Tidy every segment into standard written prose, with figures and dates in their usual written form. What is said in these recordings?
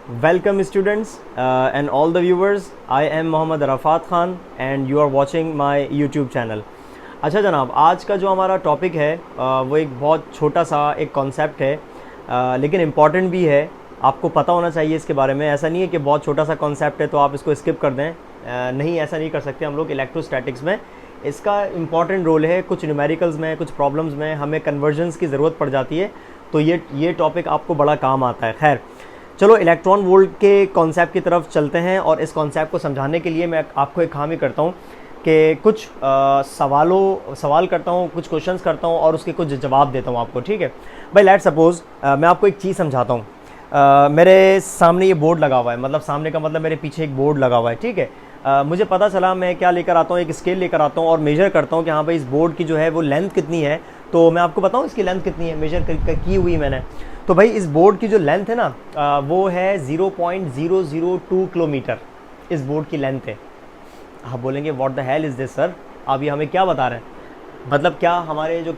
Welcome students and all the viewers. I am Mohammad Arafat Khan and you are watching my YouTube channel. अच्छा जनाब, आज का जो हमारा टॉपिक है वो एक बहुत छोटा सा एक कॉन्सेप्ट है लेकिन इम्पॉर्टेंट भी है. आपको पता होना चाहिए इसके बारे में. ऐसा नहीं है कि बहुत छोटा सा कॉन्सेप्ट है तो आप इसको स्किप कर दें. नहीं, ऐसा नहीं कर सकते हम लोग. इलेक्ट्रोस्टैटिक्स में इसका इम्पॉर्टेंट रोल है. कुछ न्यूमेरिकल्स में, कुछ प्रॉब्लम्स में हमें कन्वर्जन्स की ज़रूरत पड़ जाती है, तो ये टॉपिक आपको बड़ा काम आता है. खैर चलो, इलेक्ट्रॉन वोल्ट के कॉन्सेप्ट की तरफ चलते हैं और इस कॉन्सेप्ट को समझाने के लिए मैं आपको एक काम ही करता हूँ कि कुछ सवाल करता हूँ, कुछ क्वेश्चंस करता हूँ और उसके कुछ जवाब देता हूँ आपको. ठीक है भाई. लेट सपोज़ मैं आपको एक चीज़ समझाता हूँ. मेरे सामने ये बोर्ड लगा हुआ है, मतलब सामने का मतलब मेरे पीछे एक बोर्ड लगा हुआ है. ठीक है. मुझे पता चला, मैं क्या लेकर आता हूँ, एक स्केल लेकर आता हूँ और मेजर करता हूँ कि हाँ भाई इस बोर्ड की जो है वो लेंथ कितनी है. तो मैं आपको बताऊँ इसकी लेंथ कितनी है, मेजर की हुई मैंने. तो भाई इस बोर्ड की जो लेंथ है ना वो है 0.002 किलोमीटर. इस बोर्ड की लेंथ है. आप बोलेंगे what the hell is this sir, आप ये हमें क्या बता रहे हैं? मतलब क्या हमारे जो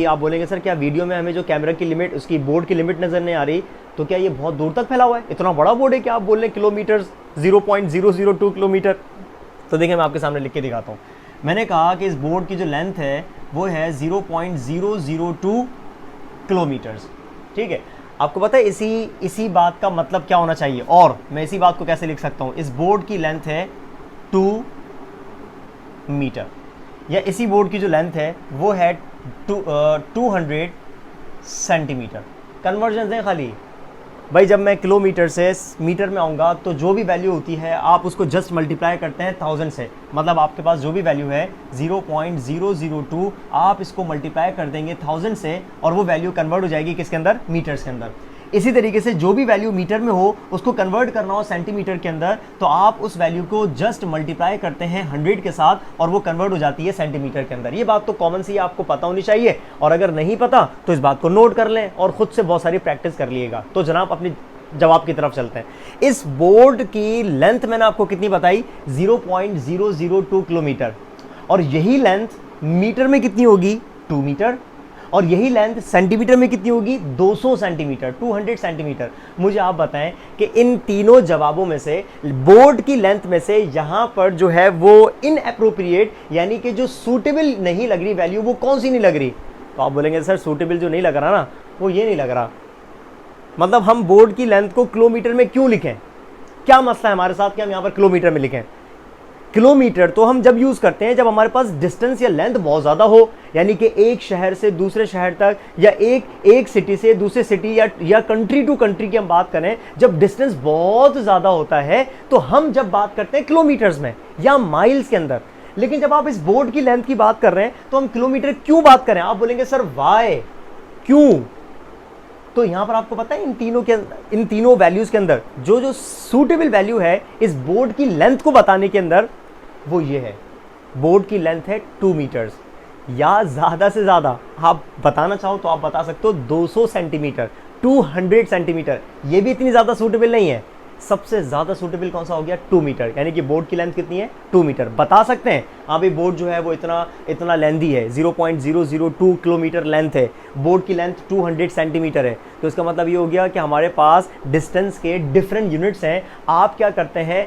आप बोलेंगे सर क्या वीडियो में हमें जो कैमरा की लिमिट, उसकी बोर्ड की लिमिट नज़र नहीं आ रही, तो क्या ये बहुत दूर तक फैला हुआ है? इतना बड़ा बोर्ड है कि आप बोल रहे हैं किलोमीटर, 0.002 किलोमीटर. तो देखिए मैं आपके सामने लिख के दिखाता हूँ. मैंने कहा कि इस बोर्ड की जो लेंथ है वो है 0.002 किलोमीटर्स. ठीक है. आपको पता है इसी बात का मतलब क्या होना चाहिए, और मैं इसी बात को कैसे लिख सकता हूँ? इस बोर्ड की लेंथ है 2 मीटर, या इसी बोर्ड की जो लेंथ है वो है 200 सेंटीमीटर. कन्वर्जन है खाली भाई. जब मैं किलोमीटर से मीटर में आऊँगा तो जो भी वैल्यू होती है आप उसको जस्ट मल्टीप्लाई करते हैं 1000 से. मतलब आपके पास जो भी वैल्यू है 0.002 आप इसको मल्टीप्लाई कर देंगे 1000 से और वो वैल्यू कन्वर्ट हो जाएगी किसके अंदर? मीटर्स के अंदर. इसी तरीके से जो भी वैल्यू मीटर में हो उसको कन्वर्ट करना हो सेंटीमीटर के अंदर, तो आप उस वैल्यू को जस्ट मल्टीप्लाई करते हैं 100 के साथ और वो कन्वर्ट हो जाती है सेंटीमीटर के अंदर. ये बात तो कॉमन सी आपको पता होनी चाहिए, और अगर नहीं पता तो इस बात को नोट कर लें और खुद से बहुत सारी प्रैक्टिस कर लिएगा. तो जनाब अपनी जवाब की तरफ चलते हैं. इस बोर्ड की लेंथ मैंने आपको कितनी बताई? 0.002 किलोमीटर. और यही लेंथ मीटर में कितनी होगी? 2 मीटर. और यही लेंथ सेंटीमीटर में कितनी होगी? 200 सेंटीमीटर, 200 सेंटीमीटर. मुझे आप बताएं कि इन तीनों जवाबों में से बोर्ड की लेंथ में से यहां पर जो है वो इनएप्रोप्रिएट, यानी कि जो सूटेबल नहीं लग रही वैल्यू, वो कौन सी नहीं लग रही? तो आप बोलेंगे सर सूटेबल जो नहीं लग रहा ना, वो ये नहीं लग रहा. मतलब हम बोर्ड की लेंथ को किलोमीटर में क्यों लिखें? क्या मसला है हमारे साथ कि हम यहां पर किलोमीटर में लिखें? किलोमीटर तो हम जब यूज़ करते हैं जब हमारे पास डिस्टेंस या लेंथ बहुत ज़्यादा हो, यानी कि एक शहर से दूसरे शहर तक, या एक सिटी से दूसरे सिटी, या कंट्री टू कंट्री की हम बात करें, जब डिस्टेंस बहुत ज़्यादा होता है तो हम जब बात करते हैं किलोमीटर्स में या माइल्स के अंदर. लेकिन जब आप इस बोर्ड की लेंथ की बात कर रहे हैं तो हम किलोमीटर क्यों बात करें? आप बोलेंगे सर वाई, क्यों? तो यहां पर आपको पता है इन तीनों वैल्यूज के अंदर जो सूटेबल वैल्यू है इस बोर्ड की लेंथ को बताने के अंदर, वो ये है. बोर्ड की लेंथ है 2 मीटर्स, या ज़्यादा से ज़्यादा आप बताना चाहो तो आप बता सकते हो 200 सेंटीमीटर, 200 सेंटीमीटर. ये भी इतनी ज़्यादा सूटेबल नहीं है. सबसे ज़्यादा सूटेबल कौन सा हो गया? 2 मीटर. यानी कि बोर्ड की लेंथ कितनी है? 2 मीटर. बता सकते हैं हाँ भाई बोर्ड जो है वो इतना लेंथी है, 0.002 किलोमीटर लेंथ है. बोर्ड की लेंथ 200 सेंटीमीटर है. तो इसका मतलब ये हो गया कि हमारे पास डिस्टेंस के डिफरेंट यूनिट्स हैं. आप क्या करते हैं?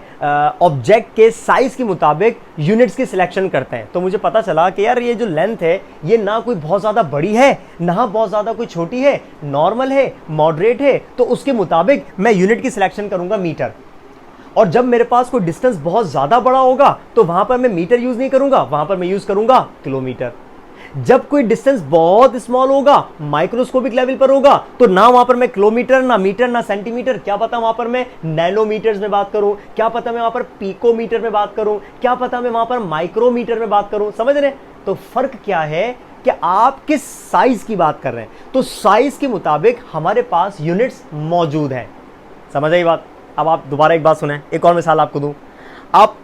ऑब्जेक्ट के साइज के मुताबिक यूनिट्स की सिलेक्शन करते हैं. तो मुझे पता चला कि यार ये जो लेंथ है ये ना कोई बहुत ज़्यादा बड़ी है, ना बहुत ज़्यादा कोई छोटी है, नॉर्मल है, मॉडरेट है. तो उसके मुताबिक मैं यूनिट की सिलेक्शन करूंगा मीटर. और जब मेरे पास कोई डिस्टेंस बहुत ज़्यादा बड़ा होगा तो वहां पर मैं मीटर यूज़ नहीं करूंगा, वहां पर मैं यूज़ करूंगा किलोमीटर. जब कोई डिस्टेंस बहुत स्मॉल होगा, माइक्रोस्कोपिक लेवल पर होगा, तो ना वहां पर मैं किलोमीटर, ना मीटर, ना सेंटीमीटर, क्या पता वहां पर मैं नैनोमीटर्स में बात करूं, क्या पता मैं वहां पर पिकोमीटर में बात करूं, क्या पता मैं वहां पर माइक्रोमीटर में बात करूं. समझ रहे? तो फर्क क्या है कि आप किस साइज की बात कर रहे हैं. तो साइज के मुताबिक हमारे पास यूनिट्स मौजूद हैं. समझ आई बात? अब आप दोबारा एक बात सुने, एक और मिसाल आपको दूं. आप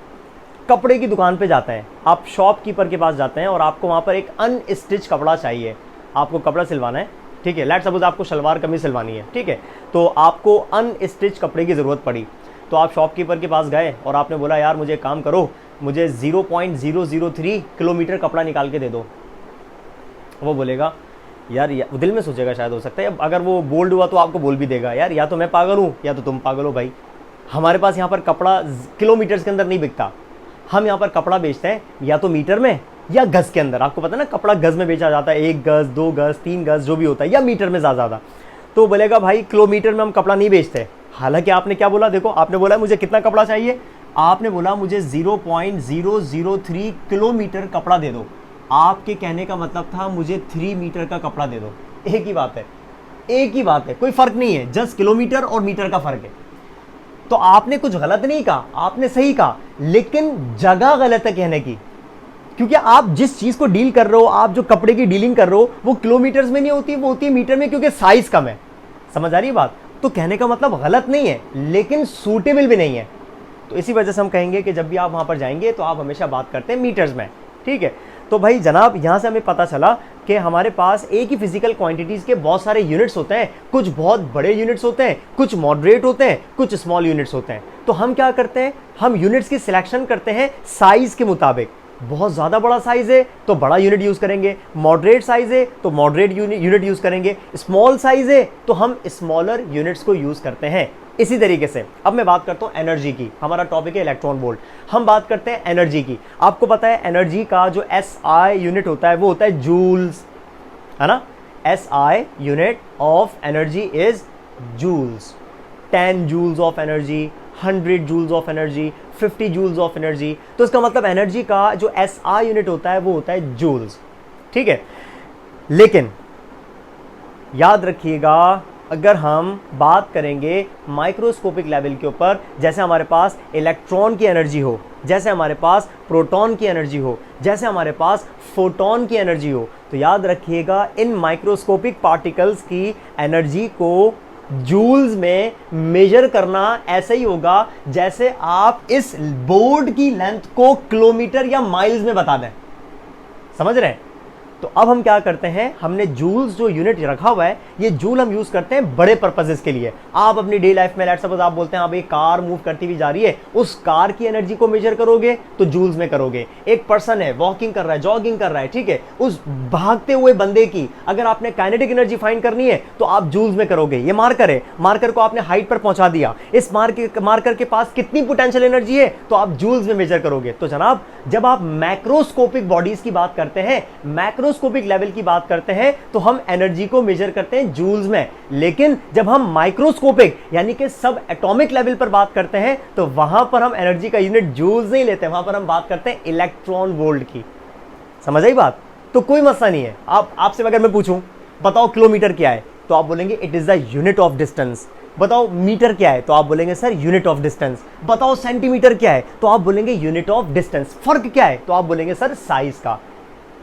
कपड़े की दुकान पे जाते हैं, आप शॉपकीपर के पास जाते हैं और आपको वहाँ पर एक अनस्टिच कपड़ा चाहिए. आपको कपड़ा सिलवाना है. ठीक है. लेट सपोज आपको शलवार कमीज सिलवानी है. ठीक है. तो आपको अनस्टिच कपड़े की ज़रूरत पड़ी. तो आप शॉपकीपर के पास गए और आपने बोला यार मुझे काम करो, मुझे 0.003 किलोमीटर कपड़ा निकाल के दे दो. वो बोलेगा यार वो दिल में सोचेगा शायद, हो सकता है अगर वो बोल्ड हुआ तो आपको बोल भी देगा यार या तो मैं पागल हूँ या तो तुम पागल हो भाई। हमारे पास यहाँ पर कपड़ा किलोमीटर्स के अंदर नहीं बिकता, हम यहाँ पर कपड़ा बेचते हैं या तो मीटर में या गज के अंदर। आपको पता है ना कपड़ा गज में बेचा जाता है, 1 गज 2 गज 3 गज जो भी होता है, या मीटर में ज़्यादा। तो बोलेगा भाई किलोमीटर में हम कपड़ा नहीं बेचते। हालांकि आपने क्या बोला, देखो आपने बोला मुझे कितना कपड़ा चाहिए, आपने बोला मुझे 0.003 किलोमीटर कपड़ा दे दो। आपके कहने का मतलब था मुझे 3 मीटर का कपड़ा दे दो। एक ही बात है, एक ही बात है, कोई फर्क नहीं है, जस्ट किलोमीटर और मीटर का फर्क है। तो आपने कुछ गलत नहीं कहा, आपने सही कहा, लेकिन जगह गलत है कहने की। क्योंकि आप जिस चीज को डील कर रहे हो, आप जो कपड़े की डीलिंग कर रहे हो, वो किलोमीटर्स में नहीं होती, वो होती है मीटर में, क्योंकि साइज कम है। समझ आ रही है बात? तो कहने का मतलब गलत नहीं है, लेकिन सूटेबल भी नहीं है। तो इसी वजह से हम कहेंगे कि जब भी आप वहां पर जाएंगे तो आप हमेशा बात करते हैं मीटर्स में, ठीक है। तो भाई जनाब यहां से हमें पता चला कि हमारे पास एक ही फिजिकल क्वांटिटीज के बहुत सारे यूनिट्स होते हैं। कुछ बहुत बड़े यूनिट्स होते हैं, कुछ मॉडरेट होते हैं, कुछ स्मॉल यूनिट्स होते हैं। तो हम क्या करते हैं, हम यूनिट्स की सिलेक्शन करते हैं साइज के मुताबिक। बहुत ज़्यादा बड़ा साइज है तो बड़ा यूनिट यूज़ करेंगे, मॉडरेट साइज है तो मॉडरेट यूनिट यूज़ करेंगे, स्मॉल साइज है तो हम स्मॉलर यूनिट्स को यूज़ करते हैं। इसी तरीके से अब मैं बात करता हूँ एनर्जी की। हमारा टॉपिक है इलेक्ट्रॉन वोल्ट, हम बात करते हैं एनर्जी की। आपको पता है एनर्जी का जो SI यूनिट होता है वो होता है जूल्स, है ना। SI unit of energy is joules. 10 joules of energy, 100 joules of energy, 50 joules of energy. तो इसका मतलब एनर्जी का जो SI यूनिट होता है वो होता है जूल्स, ठीक है। लेकिन याद रखिएगा, अगर हम बात करेंगे माइक्रोस्कोपिक लेवल के ऊपर, जैसे हमारे पास इलेक्ट्रॉन की एनर्जी हो, जैसे हमारे पास प्रोटॉन की एनर्जी हो, जैसे हमारे पास फोटॉन की एनर्जी हो, तो याद रखिएगा इन माइक्रोस्कोपिक पार्टिकल्स की एनर्जी को जूल्स में मेजर करना ऐसे ही होगा जैसे आप इस बोर्ड की लेंथ को किलोमीटर या माइल्स में बता दें। समझ रहे हैं? तो अब हम क्या करते हैं, हमने जूल्स जो यूनिट रखा हुआ है, ये जूल हम यूज करते हैं बड़े पर्पसेस के लिए। आप अपनी डे लाइफ में, लेट्स सपोज आप बोलते हैं आप एक कार मूव करती हुई जा रही है, उस कार की एनर्जी को मेजर करोगे तो जूल्स में करोगे। एक पर्सन है, वॉकिंग कर रहा है, जॉगिंग कर रहा है, ठीक है, उस भागते हुए बंदे की अगर आपने काइनेटिक एनर्जी फाइंड करनी है तो आप जूल्स में करोगे। ये मार्कर है, मार्कर को आपने हाइट पर पहुंचा दिया, इस मार्कर के पास कितनी पोटेंशियल एनर्जी है तो आप जूल्स में मेजर करोगे। तो जनाब जब आप मैक्रोस्कोपिक बॉडीज की बात करते हैं, मैक्रोस्कोपिक लेवल की बात करते हैं, तो हम एनर्जी को मेजर करते हैं जूल्स में। लेकिन जब हम माइक्रोस्कोपिक यानी कि सब एटॉमिक लेवल पर बात करते हैं तो वहां पर हम एनर्जी का यूनिट जूल्स नहीं लेते, वहां पर हम बात करते हैं इलेक्ट्रॉन वोल्ट की। समझ आई बात? तो कोई मसला नहीं है। आपसे अगर मैं पूछूं बताओ किलोमीटर क्या है, तो आप बोलेंगे it is the unit of distance. बताओ मीटर क्या है, तो आप बोलेंगे सर यूनिट ऑफ डिस्टेंस। बताओ सेंटीमीटर क्या है, तो आप बोलेंगे यूनिट ऑफ डिस्टेंस। फर्क क्या है, तो आप बोलेंगे सर साइज का।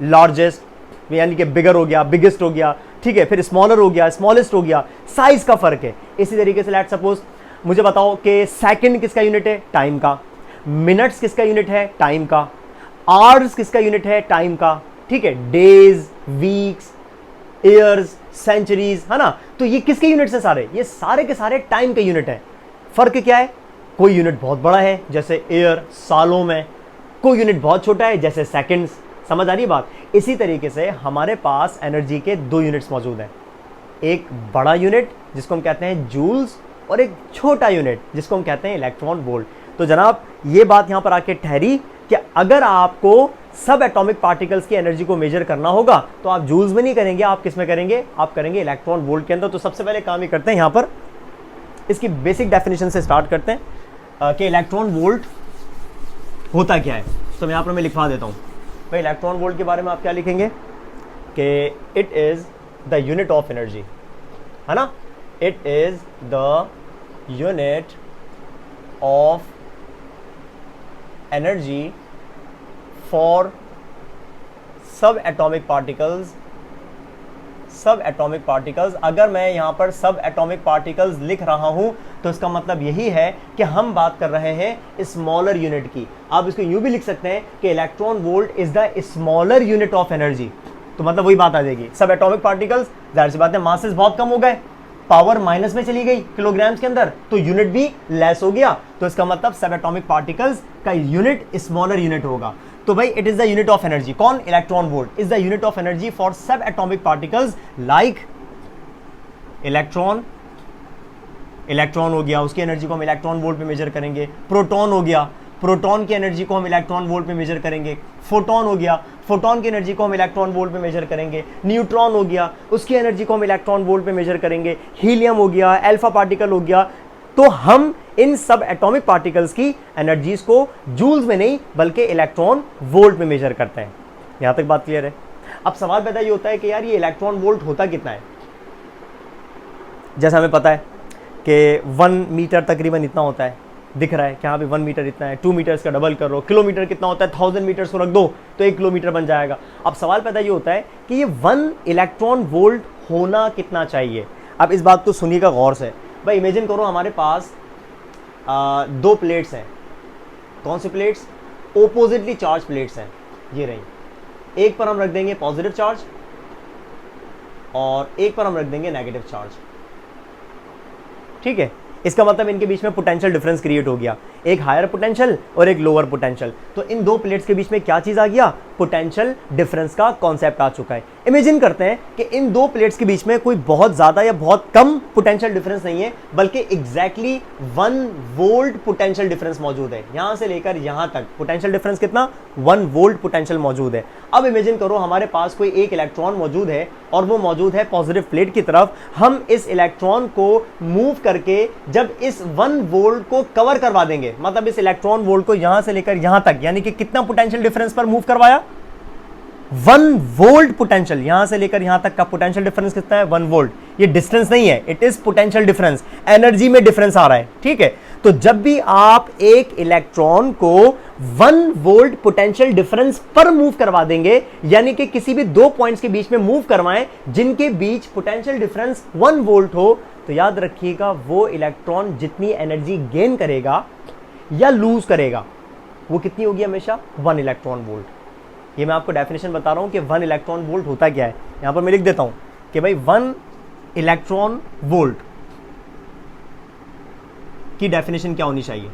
लार्जेस्ट यानी कि बिगर हो गया, बिगेस्ट हो गया, ठीक है, फिर स्मॉलर हो गया, स्मॉलेस्ट हो गया, साइज का फर्क है। इसी तरीके से लेट्स सपोज मुझे बताओ कि सेकंड किसका यूनिट है, टाइम का। मिनट्स किसका यूनिट है, टाइम का। आवर्स किसका यूनिट है, टाइम का, ठीक है। डेज, वीक्स, ईयर्स, सेंचुरीज, है ना। तो ये किसके यूनिट्स हैं सारे, ये सारे के सारे टाइम के यूनिट हैं। फर्क क्या है, कोई यूनिट बहुत बड़ा है जैसे ईयर सालों में, कोई यूनिट बहुत छोटा है जैसे सेकंड्स। समझ आ रही बात? इसी तरीके से हमारे पास एनर्जी के 2 यूनिट्स मौजूद हैं, एक बड़ा यूनिट जिसको हम कहते हैं जूल्स और एक छोटा यूनिट जिसको हम कहते हैं इलेक्ट्रॉन वोल्ट। तो जनाब ये बात यहां पर आके ठहरी कि अगर आपको सब एटॉमिक पार्टिकल्स की एनर्जी को मेजर करना होगा तो आप जूल्स में नहीं करेंगे, आप किस में करेंगे, आप करेंगे इलेक्ट्रॉन वोल्ट के अंदर। तो सबसे पहले काम ही करते हैं, यहां पर इसकी बेसिक डेफिनेशन से स्टार्ट करते हैं कि इलेक्ट्रॉन वोल्ट होता क्या है। तो मैं यहां पर मैं लिखवा देता हूं भाई, इलेक्ट्रॉन वोल्ट के बारे में आप क्या लिखेंगे कि it is the unit of energy, है ना। It is the unit of energy for subatomic particles. सब एटॉमिक पार्टिकल्स, अगर मैं यहां पर सब एटॉमिक पार्टिकल्स लिख रहा हूं तो इसका मतलब यही है कि हम बात कर रहे हैं स्मॉलर यूनिट की। आप इसको यूं भी लिख सकते हैं कि electron volt is the smaller unit of energy. तो मतलब वही बात आ जाएगी, सब एटॉमिक पार्टिकल्स, जाहिर सी बात है मासेस बहुत कम हो गए, पावर माइनस में चली गई किलोग्राम्स के अंदर, तो यूनिट भी लेस हो गया। तो इसका मतलब सब एटॉमिक पार्टिकल्स का यूनिट स्मॉलर यूनिट होगा। तो भाई it is the unit of energy, कौन? Electron volt is the unit of energy for subatomic particles like electron. Electron हो गया, उसकी एनर्जी को हम इलेक्ट्रॉन वोल्ट पे मेजर करेंगे। प्रोटॉन हो गया, प्रोटॉन की एनर्जी को हम इलेक्ट्रॉन वोल्ट पे मेजर करेंगे। फोटॉन हो गया, फोटॉन की एनर्जी को हम इलेक्ट्रॉन वोल्ट पे मेजर करेंगे। न्यूट्रॉन हो गया, उसकी एनर्जी को हम इलेक्ट्रॉन वोल्ट पे मेजर करेंगे। हीलियम हो गया, अल्फा पार्टिकल हो गया। तो हम इन सब एटॉमिक पार्टिकल्स की एनर्जीज को जूल्स में नहीं बल्कि इलेक्ट्रॉन वोल्ट में मेजर करते हैं। यहां तक बात क्लियर है? अब सवाल पैदा ये होता है कि यार ये इलेक्ट्रॉन वोल्ट होता कितना है? जैसा हमें पता है कि 1 मीटर तकरीबन इतना होता है, दिख रहा है कि हाँ भी 1 मीटर इतना है। 2 मीटर्स का डबल करो, किलोमीटर कितना होता है? 1000 मीटर्स को रख दो तो 1 किलोमीटर बन जाएगा। अब सवाल पैदा ये होता है कि ये 1 इलेक्ट्रॉन वोल्ट होना कितना चाहिए? अब इस बात को सुनिएगा गौर से। भाई इमेजिन करो हमारे पास 2 प्लेट्स हैं। कौन सी प्लेट्स? ओपोजिटली चार्ज प्लेट्स हैं, ये रही। एक पर हम रख देंगे पॉजिटिव चार्ज और एक पर हम रख देंगे नेगेटिव चार्ज, ठीक है। इसका मतलब इनके बीच में पोटेंशियल डिफरेंस क्रिएट हो गया, एक हायर पोटेंशियल और एक लोअर पोटेंशियल। तो इन 2 प्लेट्स के बीच में क्या चीज आ गया? पोटेंशियल डिफरेंस का कॉन्सेप्ट आ चुका है। इमेजिन करते हैं कि इन 2 प्लेट्स के बीच में कोई बहुत ज्यादा या बहुत कम पोटेंशियल डिफरेंस नहीं है, बल्कि एग्जैक्टली 1 वोल्ट पोटेंशियल डिफरेंस मौजूद है। यहां से लेकर यहां तक पोटेंशियल डिफरेंस कितना? 1 वोल्ट पोटेंशियल मौजूद है। अब इमेजिन करो हमारे पास कोई एक इलेक्ट्रॉन मौजूद है और वो मौजूद है पॉजिटिव प्लेट की तरफ। हम इस इलेक्ट्रॉन को मूव करके जब इस 1 वोल्ट को कवर करवा देंगे, मतलब इस इलेक्ट्रॉन वोल्ट को यहां से लेकर यहां तक, यानी कि कितना पोटेंशियल डिफरेंस पर मूव करवाया? 1 वोल्ट पोटेंशियल। यहां से लेकर यहां तक का पोटेंशियल डिफरेंस कितना है? 1 वोल्ट। ये डिस्टेंस नहीं है, it is potential difference, energy में डिफरेंस आ रहा है, ठीक है। तो जब भी आप एक इलेक्ट्रॉन को 1 वोल्ट पोटेंशियल डिफरेंस पर मूव करवा देंगे, यानी कि किसी भी 2 पॉइंट्स के बीच में मूव करवाएं जिनके बीच पोटेंशियल डिफरेंस 1 वोल्ट हो, तो याद रखिएगा वो इलेक्ट्रॉन जितनी एनर्जी गेन करेगा या लूज करेगा वो कितनी होगी? हमेशा 1 इलेक्ट्रॉन वोल्ट। ये मैं आपको डेफिनेशन बता रहा हूं कि 1 इलेक्ट्रॉन वोल्ट होता क्या है। यहां पर मैं लिख देता हूं कि भाई 1 इलेक्ट्रॉन वोल्ट की डेफिनेशन क्या होनी चाहिए?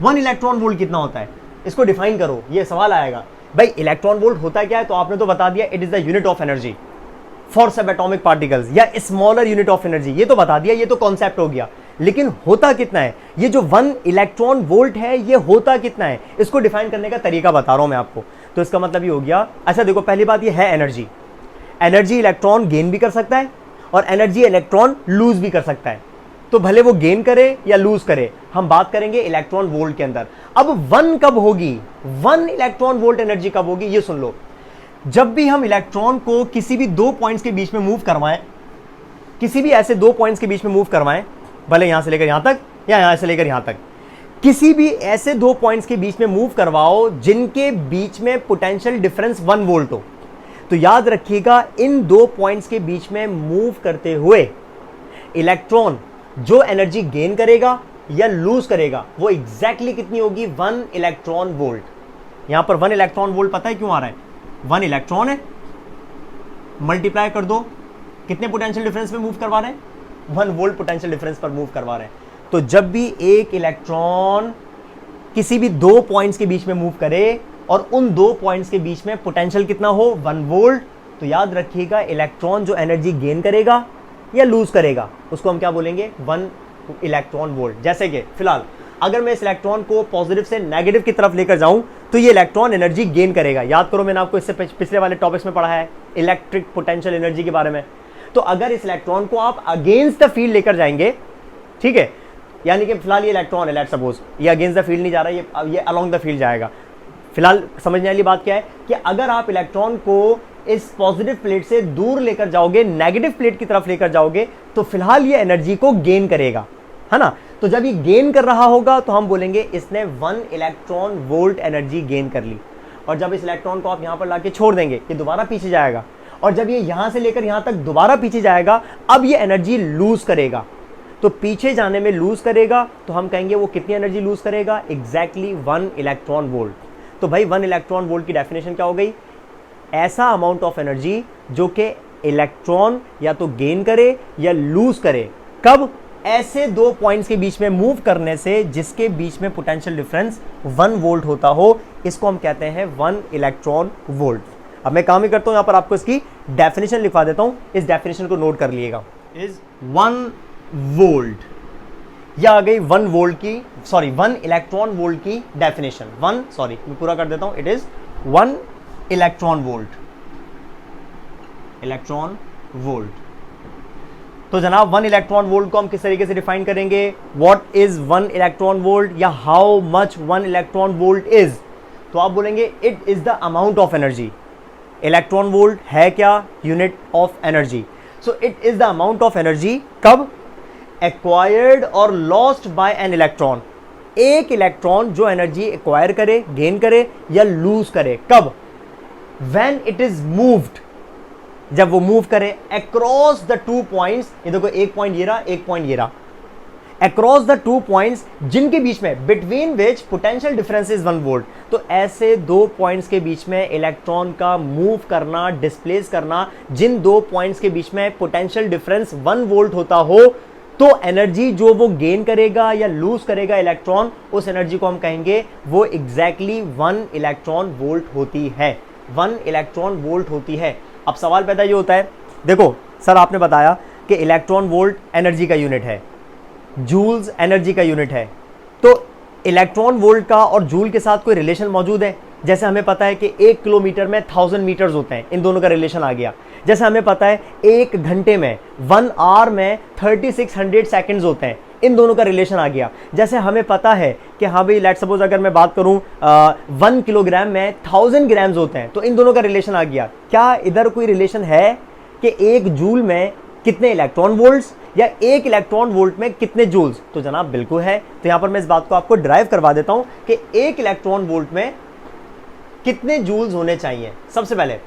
1 इलेक्ट्रॉन वोल्ट कितना होता है, इसको डिफाइन करो। ये सवाल आएगा भाई इलेक्ट्रॉन वोल्ट होता क्या है, तो आपने तो बता दिया it is the unit of energy for subatomic particles या स्मॉलर यूनिट ऑफ एनर्जी, ये तो बता दिया, ये तो कॉन्सेप्ट हो गया। लेकिन होता कितना है? ये जो 1 इलेक्ट्रॉन वोल्ट है ये होता कितना है, इसको डिफाइन करने का तरीका बता रहा हूं मैं आपको। तो इसका मतलब ये हो गया, अच्छा देखो पहली बात ये है एनर्जी। एनर्जी इलेक्ट्रॉन गेन भी कर सकता है और एनर्जी इलेक्ट्रॉन लूज भी कर सकता है। तो भले वो गेन करे या लूज करे, हम बात करेंगे इलेक्ट्रॉन वोल्ट के अंदर। अब 1 कब होगी? 1 इलेक्ट्रॉन वोल्ट एनर्जी कब होगी? ये सुन लो, जब भी हम इलेक्ट्रॉन को किसी भी 2 पॉइंट्स के बीच में मूव करवाएं, किसी भी ऐसे 2 पॉइंट्स के बीच में मूव करवाएं, भले यहां से लेकर यहां तक या यहां से लेकर यहां तक, किसी भी ऐसे 2 पॉइंट्स के बीच में मूव करवाओ जिनके बीच में पोटेंशियल डिफरेंस 1 वोल्ट हो, तो याद रखिएगा इन 2 पॉइंट्स के बीच में मूव करते हुए इलेक्ट्रॉन जो एनर्जी गेन करेगा या लूज करेगा वो एग्जैक्टली कितनी होगी? 1 इलेक्ट्रॉन वोल्ट। यहां पर 1 इलेक्ट्रॉन वोल्ट पता है क्यों आ रहा है? 1 इलेक्ट्रॉन है, मल्टीप्लाई कर दो, कितने पोटेंशियल डिफरेंस में मूव करवा रहे हैं? 1 वोल्ट पोटेंशियल डिफरेंस पर मूव करवा रहे हैं। तो जब भी एक इलेक्ट्रॉन किसी भी 2 पॉइंट्स के बीच में मूव करे और उन 2 पॉइंट्स के बीच में पोटेंशियल कितना हो? 1 वोल्ट, तो याद रखिएगा इलेक्ट्रॉन जो एनर्जी गेन करेगा या लूज करेगा उसको हम क्या बोलेंगे? 1 इलेक्ट्रॉन वोल्ट। जैसे कि फिलहाल अगर मैं इस इलेक्ट्रॉन को पॉजिटिव से नेगेटिव की तरफ लेकर जाऊं तो ये इलेक्ट्रॉन एनर्जी गेन करेगा। याद करो मैंने आपको इससे पिछले वाले टॉपिक्स में पढ़ा है इलेक्ट्रिक पोटेंशियल एनर्जी के बारे में। तो अगर इस इलेक्ट्रॉन को आप अगेंस्ट द फील्ड लेकर जाएंगे, ठीक है, यानी कि फिलहाल ये इलेक्ट्रॉन है, लेट्स सपोज ये अगेंस्ट द फील्ड नहीं जा रहा, ये अलोंग द फील्ड जाएगा। फिलहाल समझने वाली बात क्या है कि अगर आप इलेक्ट्रॉन को इस पॉजिटिव प्लेट से दूर लेकर जाओगे, नेगेटिव प्लेट की तरफ लेकर जाओगे, तो फिलहाल ये एनर्जी को गेन करेगा, है ना। तो जब ये गेन कर रहा होगा तो हम बोलेंगे इसने 1 इलेक्ट्रॉन वोल्ट एनर्जी गेन कर ली। और जब इस इलेक्ट्रॉन को आप यहां पर लाके छोड़ देंगे ये दोबारा पीछे जाएगा, और जब ये यहां से लेकर यहां तक दोबारा पीछे जाएगा, अब ये एनर्जी लूज करेगा। तो पीछे जाने में लूज करेगा तो हम कहेंगे वो कितनी एनर्जी लूज करेगा? Exactly 1 electron volt. तो भाई 1 इलेक्ट्रॉन वोल्ट की डेफिनेशन क्या हो गई? ऐसा अमाउंट ऑफ एनर्जी जो कि इलेक्ट्रॉन या तो गेन करे या लूज करे। कब? ऐसे दो पॉइंट्स के बीच में मूव करने से जिसके बीच में पोटेंशियल डिफरेंस 1 वोल्ट होता हो, इसको हम कहते हैं 1 इलेक्ट्रॉन वोल्ट। अब मैं काम ही करता हूं, यहां पर आपको इसकी डेफिनेशन लिखवा देता हूं, इस डेफिनेशन को नोट कर लीजिएगा। इज 1 वोल्ट, यह आ गई 1 वोल्ट की, सॉरी 1 इलेक्ट्रॉन वोल्ट की डेफिनेशन। मैं पूरा कर देता हूं, it is 1 electron volt, electron volt. तो जनाब 1 इलेक्ट्रॉन वोल्ट को हम किस तरीके से डिफाइन करेंगे? व्हाट इज 1 इलेक्ट्रॉन वोल्ट, या how much 1 electron volt is? तो आप बोलेंगे it is the amount of energy. Electron volt है क्या? Unit of energy. So it is the amount of energy कब? एक्वायर्ड और लॉस्ट बाय एन इलेक्ट्रॉन। एक electron जो एनर्जी एक्वायर करे, गेन करे या लूज करे, कब? व्हेन इट इज मूव्ड, जब वो मूव करे अक्रॉस द 2 पॉइंट्स। ये देखो, एक पॉइंट ये रहा, एक पॉइंट ये रहा, अक्रॉस द 2 पॉइंट्स जिनके बीच में, between which potential difference is 1 volt. तो ऐसे 2 पॉइंट्स के बीच में इलेक्ट्रॉन का मूव करना, डिस्प्लेस करना, जिन 2 पॉइंट्स के बीच में पोटेंशियल डिफरेंस 1 वोल्ट होता हो, तो एनर्जी जो वो गेन करेगा या लूज करेगा इलेक्ट्रॉन, उस एनर्जी को हम कहेंगे वो एग्जैक्टली 1 इलेक्ट्रॉन वोल्ट होती है, 1 इलेक्ट्रॉन वोल्ट होती है। अब सवाल पैदा ये होता है, देखो सर आपने बताया कि इलेक्ट्रॉन वोल्ट एनर्जी का यूनिट है, जूल्स एनर्जी का यूनिट है, तो इलेक्ट्रॉन वोल्ट का और जूल के साथ कोई रिलेशन मौजूद है? जैसे हमें पता है कि 1 किलोमीटर में 1000 मीटर्स होते हैं, इन दोनों का रिलेशन आ गया। जैसे हमें पता है 1 घंटे में, 1 आवर में 3600 सेकंड्स होते हैं, इन दोनों का रिलेशन आ गया। जैसे हमें पता है कि हाँ भाई लेट सपोज अगर मैं बात करूं 1 किलोग्राम में 1000 ग्राम्स होते हैं, तो इन दोनों का रिलेशन आ गया। क्या इधर कोई रिलेशन है कि 1 जूल में कितने इलेक्ट्रॉन वोल्ट्स या 1 इलेक्ट्रॉन वोल्ट में कितने जूल्स? तो जनाब बिल्कुल है। तो यहां पर मैं इस बात को आपको ड्राइव करवा देता हूं कि 1 इलेक्ट्रॉन वोल्ट में कितने जूल्स होने चाहिए। सबसे पहले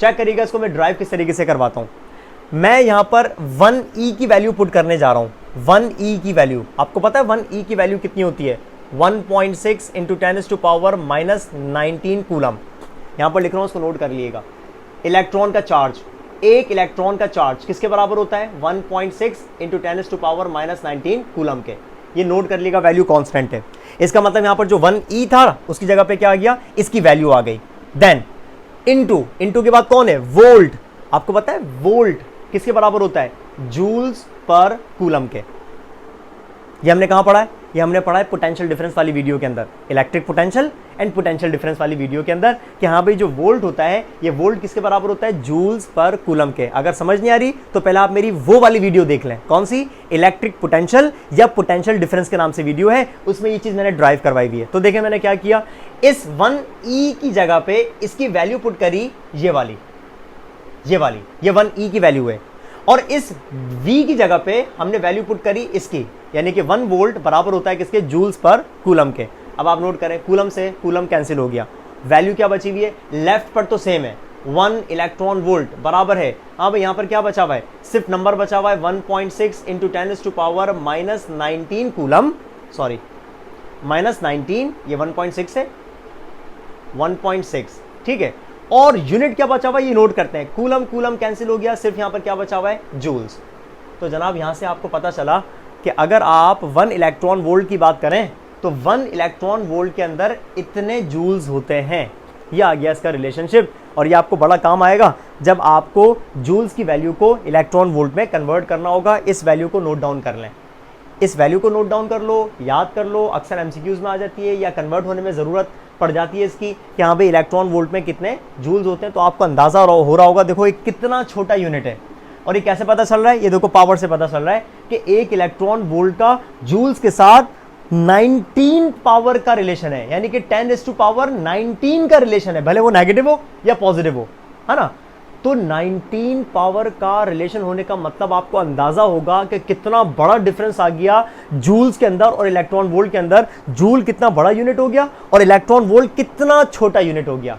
चेक करिएगा, इसको मैं ड्राइव किस तरीके से करवाता हूं। मैं यहां पर 1E की वैल्यू पुट करने जा रहा हूं। 1E की वैल्यू आपको पता है 1E की वैल्यू कितनी होती है? 1.6 इंटू 10⁻⁻19 कूलम। यहां पर लिख रहा हूं, उसको नोट कर लीजिएगा। इलेक्ट्रॉन का चार्ज, एक इलेक्ट्रॉन का चार्ज किसके बराबर होता है? 1.6 इंटू 10⁻⁻19 कूलम के। ये नोट कर लीजिएगा, वैल्यू कांस्टेंट है। इसका मतलब यहां पर जो 1E था उसकी जगह पे क्या आ गया? इसकी वैल्यू आ गई। देन इंटू के बाद कौन है? वोल्ट। आपको पता है वोल्ट किसके बराबर होता है? जूल्स पर कूलम के। ये हमने कहां पढ़ा है? ये हमने पढ़ा है पोटेंशियल डिफरेंस वाली वीडियो के अंदर, electric potential and potential difference वाली वीडियो के अंदर, कि हाँ भाई जो वोल्ट होता है, ये वोल्ट किसके बराबर होता है? जूल्स पर कूलम के। अगर समझ नहीं आ रही तो पहले आप मेरी वो वाली वीडियो देख लें। कौन सी? इलेक्ट्रिक पोटेंशियल या पोटेंशियल डिफरेंस के नाम से वीडियो है, उसमें ये चीज मैंने ड्राइव करवाई हुई है। तो देखें मैंने क्या किया, इस 1E की जगह पे इसकी वैल्यू पुट करी, ये वाली, ये 1E की वैल्यू है, और इस V की जगह पे हमने वैल्यू पुट करी इसकी, यानी कि 1 वोल्ट बराबर होता है किसके? जूल्स पर कूलम के। अब आप नोट करें, कूलम से कूलम कैंसिल हो गया, वैल्यू क्या बची हुई है? लेफ्ट पर तो सेम है, 1 इलेक्ट्रॉन वोल्ट बराबर है। हाँ भाई यहां पर क्या बचा हुआ है? सिर्फ नंबर बचा हुआ है 1.6 इंटू 10⁻⁻19 कूलम, सॉरी -19, ये 1.6 है, 1.6, ठीक है। और यूनिट क्या बचा हुआ है ये नोट करते हैं। कूलम कैंसिल हो गया, सिर्फ यहां पर क्या बचा हुआ है? जूल्स। तो जनाब यहां से आपको पता चला कि अगर आप 1 इलेक्ट्रॉन वोल्ट की बात करें तो 1 इलेक्ट्रॉन वोल्ट के अंदर इतने जूल्स होते हैं। ये आ गया इसका रिलेशनशिप, और ये आपको बड़ा काम आएगा जब आपको जूल्स की वैल्यू को इलेक्ट्रॉन वोल्ट में कन्वर्ट करना होगा। इस वैल्यू को नोट डाउन कर लें, इस वैल्यू को नोट डाउन कर लो, याद कर लो, अक्सर एमसीक्यूज में आ जाती है या कन्वर्ट होने में ज़रूरत पड़ जाती है इसकी कि हाँ भाई इलेक्ट्रॉन वोल्ट में कितने जूल्स होते हैं। तो आपको अंदाज़ा हो रहा होगा, देखो ये कितना छोटा यूनिट है, और ये कैसे पता चल रहा है? ये देखो पावर से पता चल रहा है कि 1 इलेक्ट्रॉन वोल्ट का जूल्स के साथ 19 पावर का रिलेशन है, यानी कि 10⁻19 का रिलेशन है, भले वो नेगेटिव हो या पॉजिटिव हो, है ना। तो 19 पावर का रिलेशन होने का मतलब आपको अंदाजा होगा कि कितना बड़ा डिफरेंस आ गया जूल्स के अंदर और इलेक्ट्रॉन वोल्ट के अंदर। जूल कितना बड़ा यूनिट हो गया और इलेक्ट्रॉन वोल्ट कितना छोटा यूनिट हो गया।